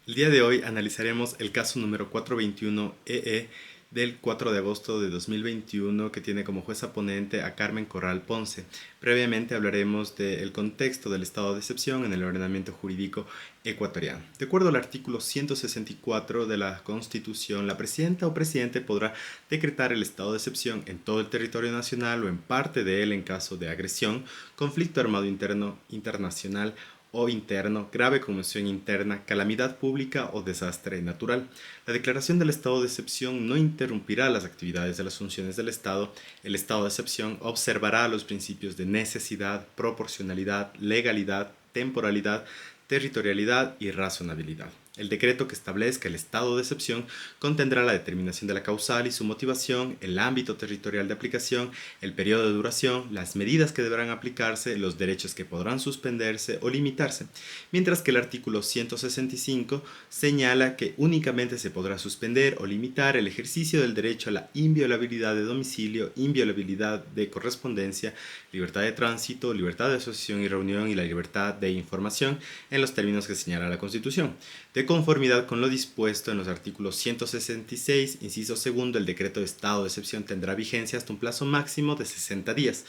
El día de hoy analizaremos el caso número 421-EE del 4 de agosto de 2021 que tiene como jueza ponente a Carmen Corral Ponce. Previamente hablaremos del contexto del estado de excepción en el ordenamiento jurídico ecuatoriano. De acuerdo al artículo 164 de la Constitución, la presidenta o presidente podrá decretar el estado de excepción en todo el territorio nacional o en parte de él en caso de agresión, conflicto armado interno, internacional o interno, grave conmoción interna, calamidad pública o desastre natural. La declaración del estado de excepción no interrumpirá las actividades de las funciones del Estado. El estado de excepción observará los principios de necesidad, proporcionalidad, legalidad, temporalidad, territorialidad y razonabilidad. El decreto que establezca el estado de excepción contendrá la determinación de la causal y su motivación, el ámbito territorial de aplicación, el periodo de duración, las medidas que deberán aplicarse, los derechos que podrán suspenderse o limitarse, mientras que el artículo 165 señala que únicamente se podrá suspender o limitar el ejercicio del derecho a la inviolabilidad de domicilio, inviolabilidad de correspondencia, libertad de tránsito, libertad de asociación y reunión y la libertad de información en los términos que señala la Constitución. De conformidad con lo dispuesto en los artículos 166, inciso segundo, el decreto de estado de excepción tendrá vigencia hasta un plazo máximo de 60 días.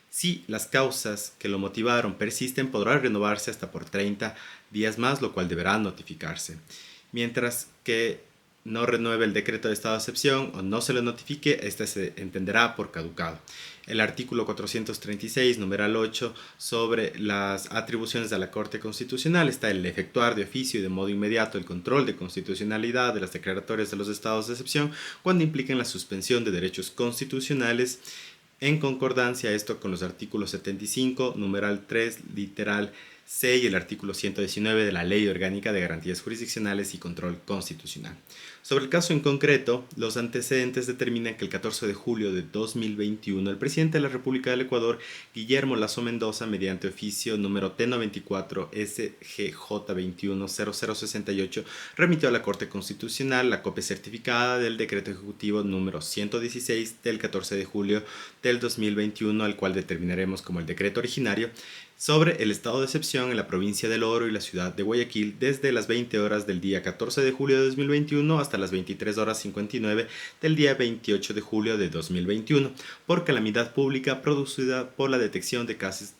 Si las causas que lo motivaron persisten, podrá renovarse hasta por 30 días más, lo cual deberá notificarse. Mientras que no renueve el decreto de estado de excepción o no se le notifique, este se entenderá por caducado. El artículo 436, numeral 8, sobre las atribuciones de la Corte Constitucional está el efectuar de oficio y de modo inmediato el control de constitucionalidad de las declaratorias de los estados de excepción cuando impliquen la suspensión de derechos constitucionales, en concordancia esto con los artículos 75, numeral 3, literal C y el artículo 119 de la Ley Orgánica de Garantías Jurisdiccionales y Control Constitucional. Sobre el caso en concreto, los antecedentes determinan que el 14 de julio de 2021 el presidente de la República del Ecuador, Guillermo Lasso Mendoza, mediante oficio número T94 SGJ 210068, remitió a la Corte Constitucional la copia certificada del decreto ejecutivo número 116 del 14 de julio del 2021, al cual determinaremos como el decreto originario, sobre el estado de excepción en la provincia del Oro y la ciudad de Guayaquil desde las 20 horas del día 14 de julio de 2021 hasta las 23 horas 59 del día 28 de julio de 2021 por calamidad pública producida por la detección de casos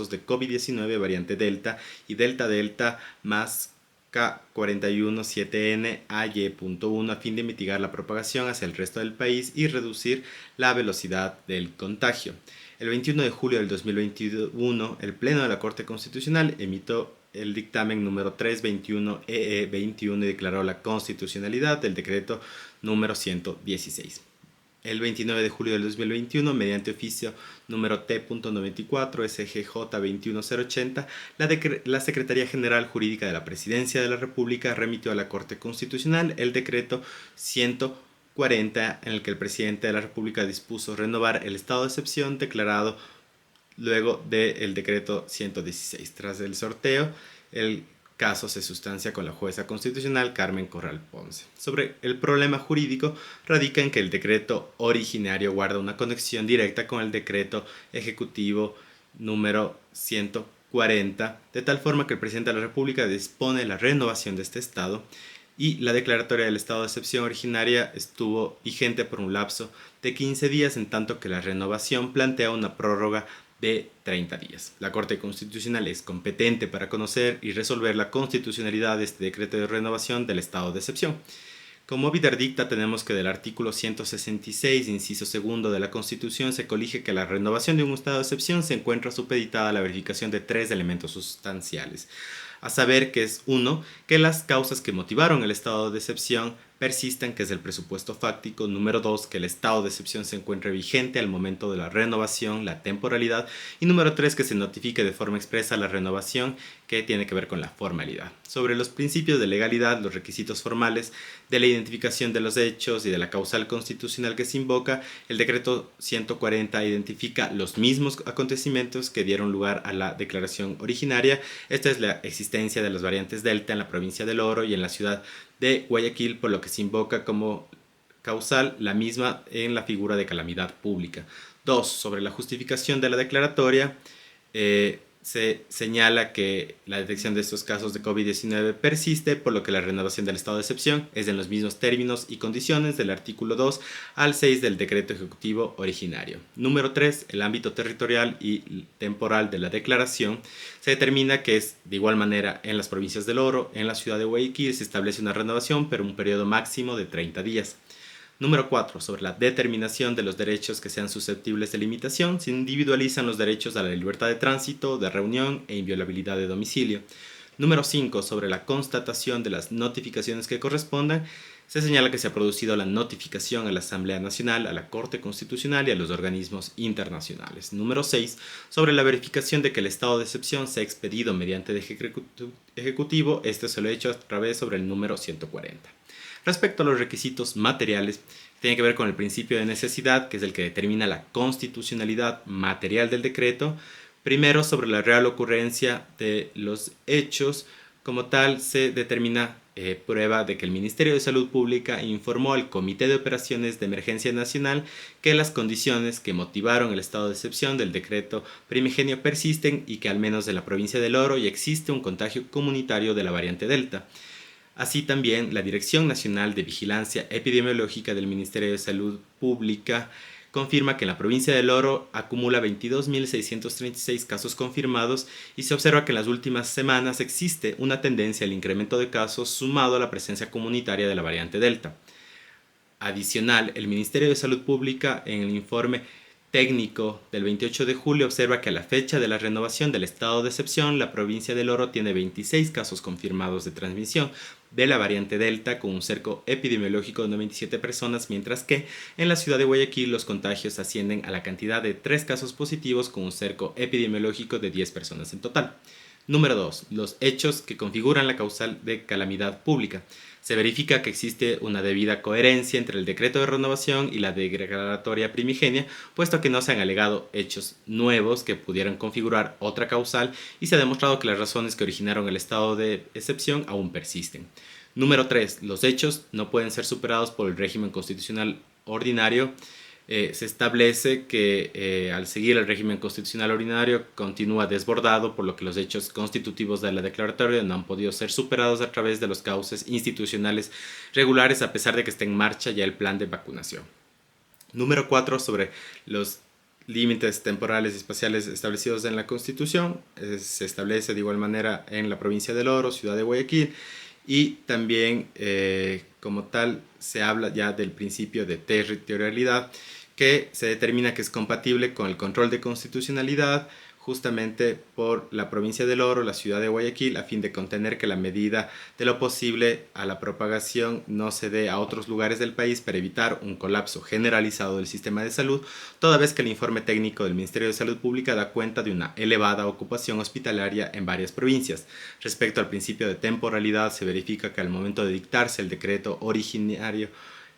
de COVID-19 variante Delta y Delta más K417N AY.1 a fin de mitigar la propagación hacia el resto del país y reducir la velocidad del contagio. El 21 de julio del 2021, el Pleno de la Corte Constitucional emitió el dictamen número 321-EE21 y declaró la constitucionalidad del decreto número 116. El 29 de julio del 2021, mediante oficio número T.94 SGJ 21080, la Secretaría General Jurídica de la Presidencia de la República remitió a la Corte Constitucional el decreto 140 en el que el presidente de la República dispuso renovar el estado de excepción declarado luego del decreto 116. Tras el sorteo, el caso se sustancia con la jueza constitucional Carmen Corral Ponce. Sobre el problema jurídico, radica en que el decreto originario guarda una conexión directa con el decreto ejecutivo número 140, de tal forma que el presidente de la República dispone la renovación de este estado y la declaratoria del estado de excepción originaria estuvo vigente por un lapso de 15 días, en tanto que la renovación plantea una prórroga de 30 días. La Corte Constitucional es competente para conocer y resolver la constitucionalidad de este decreto de renovación del estado de excepción. Como viderdicta tenemos que del artículo 166, inciso segundo de la Constitución, se colige que la renovación de un estado de excepción se encuentra supeditada a la verificación de 3 elementos sustanciales, a saber que es 1. Que las causas que motivaron el estado de excepción persisten, que es el presupuesto fáctico. Número 2, que el estado de excepción se encuentre vigente al momento de la renovación, la temporalidad. Y número 3, que se notifique de forma expresa la renovación, que tiene que ver con la formalidad. Sobre los principios de legalidad, los requisitos formales de la identificación de los hechos y de la causal constitucional que se invoca, el decreto 140 identifica los mismos acontecimientos que dieron lugar a la declaración originaria. Esta es la existencia de las variantes Delta en la provincia del Oro y en la ciudad de Guayaquil, por lo que se invoca como causal la misma en la figura de calamidad pública. 2. Sobre la justificación de la declaratoria, se señala que la detección de estos casos de COVID-19 persiste, por lo que la renovación del estado de excepción es en los mismos términos y condiciones del artículo 2 al 6 del decreto ejecutivo originario. Número 3. El ámbito territorial y temporal de la declaración se determina que es de igual manera en las provincias del Oro. En la ciudad de Guayaquil se establece una renovación, pero un periodo máximo de 30 días. Número 4. Sobre la determinación de los derechos que sean susceptibles de limitación, se individualizan los derechos a la libertad de tránsito, de reunión e inviolabilidad de domicilio. Número 5. Sobre la constatación de las notificaciones que correspondan, se señala que se ha producido la notificación a la Asamblea Nacional, a la Corte Constitucional y a los organismos internacionales. Número 6. Sobre la verificación de que el estado de excepción se ha expedido mediante de ejecutivo, este se lo ha hecho a través sobre el número 140. Respecto a los requisitos materiales, tiene que ver con el principio de necesidad, que es el que determina la constitucionalidad material del decreto. Primero, sobre la real ocurrencia de los hechos, como tal, se determina prueba de que el Ministerio de Salud Pública informó al Comité de Operaciones de Emergencia Nacional que las condiciones que motivaron el estado de excepción del decreto primigenio persisten y que al menos en la provincia del Oro ya existe un contagio comunitario de la variante Delta. Así también, la Dirección Nacional de Vigilancia Epidemiológica del Ministerio de Salud Pública confirma que en la provincia del Oro acumula 22.636 casos confirmados y se observa que en las últimas semanas existe una tendencia al incremento de casos sumado a la presencia comunitaria de la variante Delta. Adicional, el Ministerio de Salud Pública en el informe técnico del 28 de julio observa que a la fecha de la renovación del estado de excepción, la provincia del Oro tiene 26 casos confirmados de transmisión de la variante Delta con un cerco epidemiológico de 97 personas, mientras que en la ciudad de Guayaquil los contagios ascienden a la cantidad de 3 casos positivos con un cerco epidemiológico de 10 personas en total. Número 2. Los hechos que configuran la causal de calamidad pública. Se verifica que existe una debida coherencia entre el decreto de renovación y la declaratoria primigenia, puesto que no se han alegado hechos nuevos que pudieran configurar otra causal y se ha demostrado que las razones que originaron el estado de excepción aún persisten. Número 3. Los hechos no pueden ser superados por el régimen constitucional ordinario. Se establece que al seguir el régimen constitucional ordinario continúa desbordado, por lo que los hechos constitutivos de la declaratoria no han podido ser superados a través de los cauces institucionales regulares, a pesar de que esté en marcha ya el plan de vacunación. Número 4. Sobre los límites temporales y espaciales establecidos en la Constitución, se establece de igual manera en la provincia del Oro, ciudad de Guayaquil, y también como tal se habla ya del principio de territorialidad, que se determina que es compatible con el control de constitucionalidad justamente por la provincia del Oro, la ciudad de Guayaquil, a fin de contener que la medida de lo posible a la propagación no se dé a otros lugares del país para evitar un colapso generalizado del sistema de salud, toda vez que el informe técnico del Ministerio de Salud Pública da cuenta de una elevada ocupación hospitalaria en varias provincias. Respecto al principio de temporalidad, se verifica que al momento de dictarse el decreto originario,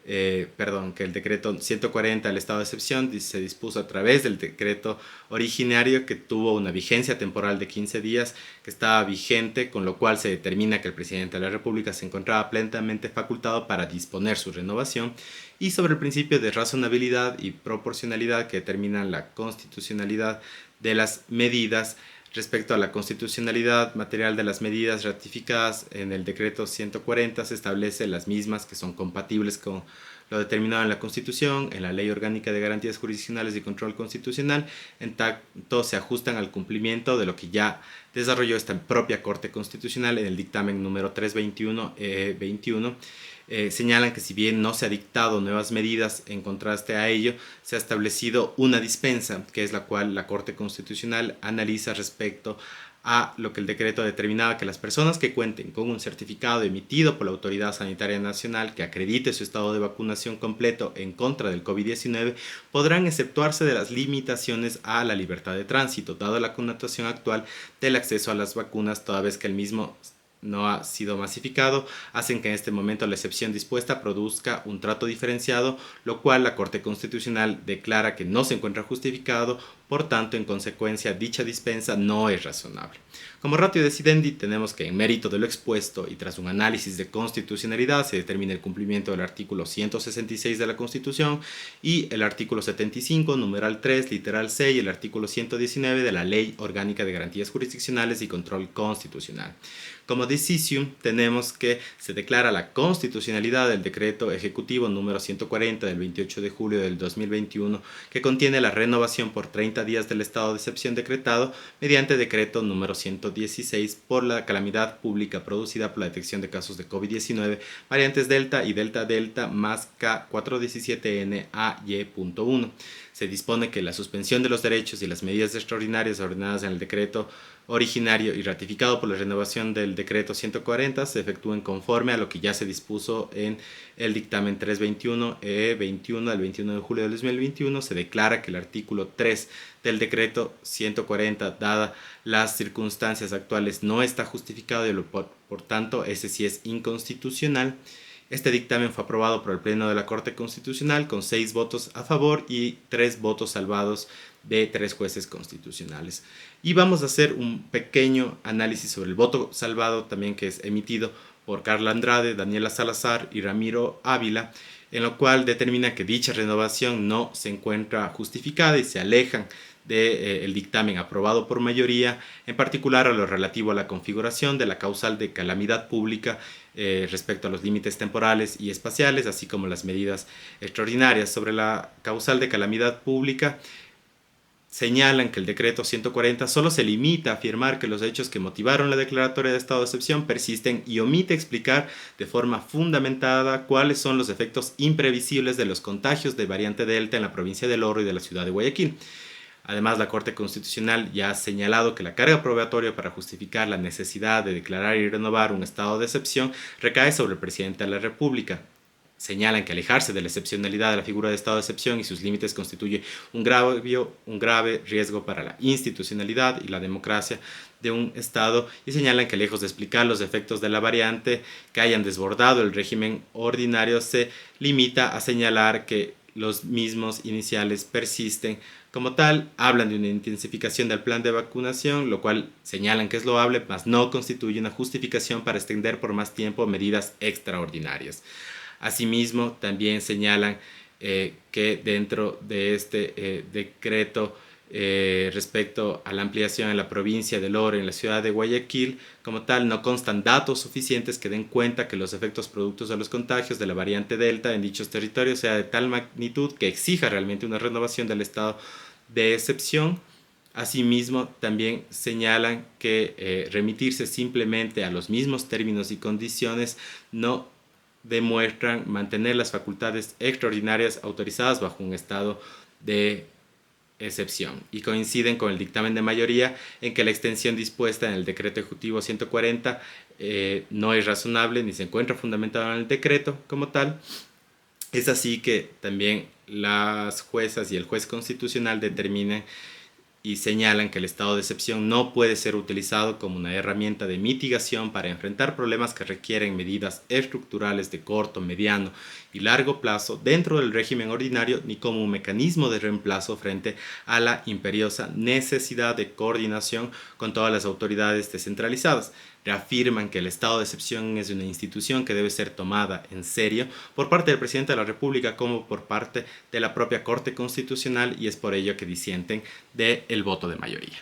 que el decreto 140 del estado de excepción se dispuso a través del decreto originario, que tuvo una vigencia temporal de 15 días, que estaba vigente, con lo cual se determina que el presidente de la República se encontraba plenamente facultado para disponer su renovación, y sobre el principio de razonabilidad y proporcionalidad que determinan la constitucionalidad de las medidas. Respecto a la constitucionalidad material de las medidas ratificadas en el decreto 140, se establece las mismas que son compatibles con lo determinado en la Constitución, en la Ley Orgánica de Garantías Jurisdiccionales y Control Constitucional, en tanto se ajustan al cumplimiento de lo que ya desarrolló esta propia Corte Constitucional en el dictamen número 321-21. Señalan que si bien no se ha dictado nuevas medidas en contraste a ello, se ha establecido una dispensa, que es la cual la Corte Constitucional analiza respecto a lo que el decreto determinaba, que las personas que cuenten con un certificado emitido por la Autoridad Sanitaria Nacional que acredite su estado de vacunación completo en contra del COVID-19 podrán exceptuarse de las limitaciones a la libertad de tránsito, dado la connotación actual del acceso a las vacunas, toda vez que el mismo no ha sido masificado, hacen que en este momento la excepción dispuesta produzca un trato diferenciado, lo cual la Corte Constitucional declara que no se encuentra justificado, Por tanto, en consecuencia, dicha dispensa no es razonable. Como ratio decidendi, tenemos que en mérito de lo expuesto y tras un análisis de constitucionalidad se determina el cumplimiento del artículo 166 de la Constitución y el artículo 75, numeral 3, literal C y el artículo 119 de la Ley Orgánica de Garantías Jurisdiccionales y Control Constitucional. Como decisión, tenemos que se declara la constitucionalidad del decreto ejecutivo número 140 del 28 de julio del 2021, que contiene la renovación por 30 días del estado de excepción decretado mediante decreto número 116 por la calamidad pública producida por la detección de casos de COVID-19, variantes Delta y Delta más K417NAY.1. Se dispone que la suspensión de los derechos y las medidas extraordinarias ordenadas en el decreto originario y ratificado por la renovación del decreto 140 se efectúen conforme a lo que ya se dispuso en el dictamen 321 21 del 21 de julio del 2021. Se declara que el artículo 3 del decreto 140, dadas las circunstancias actuales, no está justificado y por tanto ese sí es inconstitucional. Este dictamen fue aprobado por el Pleno de la Corte Constitucional con 6 votos a favor y 3 votos salvados de 3 jueces constitucionales. Y vamos a hacer un pequeño análisis sobre el voto salvado también, que es emitido por Carla Andrade, Daniela Salazar y Ramiro Ávila, en lo cual determina que dicha renovación no se encuentra justificada y se alejan del dictamen aprobado por mayoría, en particular a lo relativo a la configuración de la causal de calamidad pública respecto a los límites temporales y espaciales, así como las medidas extraordinarias. Sobre la causal de calamidad pública, señalan que el decreto 140 solo se limita a afirmar que los hechos que motivaron la declaratoria de estado de excepción persisten y omite explicar de forma fundamentada cuáles son los efectos imprevisibles de los contagios de variante Delta en la provincia del Oro y de la ciudad de Guayaquil. Además, la Corte Constitucional ya ha señalado que la carga probatoria para justificar la necesidad de declarar y renovar un estado de excepción recae sobre el presidente de la República. Señalan que alejarse de la excepcionalidad de la figura de estado de excepción y sus límites constituye un grave riesgo para la institucionalidad y la democracia de un Estado, y señalan que lejos de explicar los efectos de la variante que hayan desbordado el régimen ordinario, se limita a señalar que los mismos iniciales persisten. Como tal, hablan de una intensificación del plan de vacunación, lo cual señalan que es loable, mas no constituye una justificación para extender por más tiempo medidas extraordinarias. Asimismo, también señalan que dentro de este decreto respecto a la ampliación en la provincia del Oro y en la ciudad de Guayaquil, como tal, no constan datos suficientes que den cuenta que los efectos productos de los contagios de la variante Delta en dichos territorios sea de tal magnitud que exija realmente una renovación del estado de excepción. Asimismo, también señalan que remitirse simplemente a los mismos términos y condiciones no demuestran mantener las facultades extraordinarias autorizadas bajo un estado de excepción, y coinciden con el dictamen de mayoría en que la extensión dispuesta en el decreto ejecutivo 140 no es razonable ni se encuentra fundamentada en el decreto como tal. Es así que también las juezas y el juez constitucional determinan y señalan que el estado de excepción no puede ser utilizado como una herramienta de mitigación para enfrentar problemas que requieren medidas estructurales de corto, mediano y largo plazo dentro del régimen ordinario, ni como un mecanismo de reemplazo frente a la imperiosa necesidad de coordinación con todas las autoridades descentralizadas. Reafirman que el estado de excepción es una institución que debe ser tomada en serio por parte del presidente de la República como por parte de la propia Corte Constitucional, y es por ello que disienten del voto de mayoría.